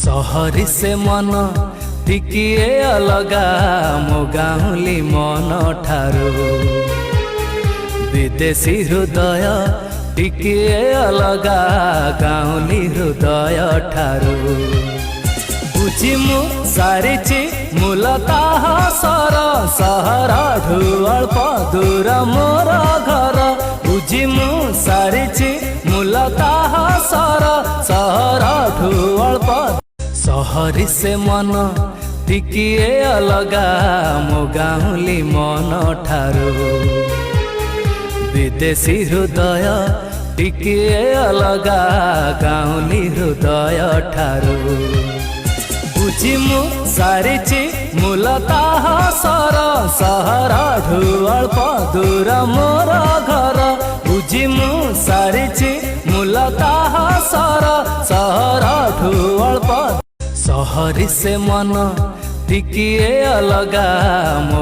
सहरी से मन टिकिए अलगा मो गाउली मन ठारू विदेशी हृदय टिकिए अलगा गाउली हृदय ठारू बुझी मु सारिची मूलतः सर सहर ढु अल्प दूर मोर घर बुझी मु सारिची मूलतः सर सहर ढु अल्प सहरी से मन टिकिए अलगा मो गाउली मन ठारू विदेशी हृदय टिकिए अलगा गाउली हृदय ठारू बुझी मु सारिची मूलतः सर सहर ढु अल्प दूर मोर घर बुझी मु सारिची मूलतः सर सहर ढु अल्प सहरी से मन टिकिए अलगा मो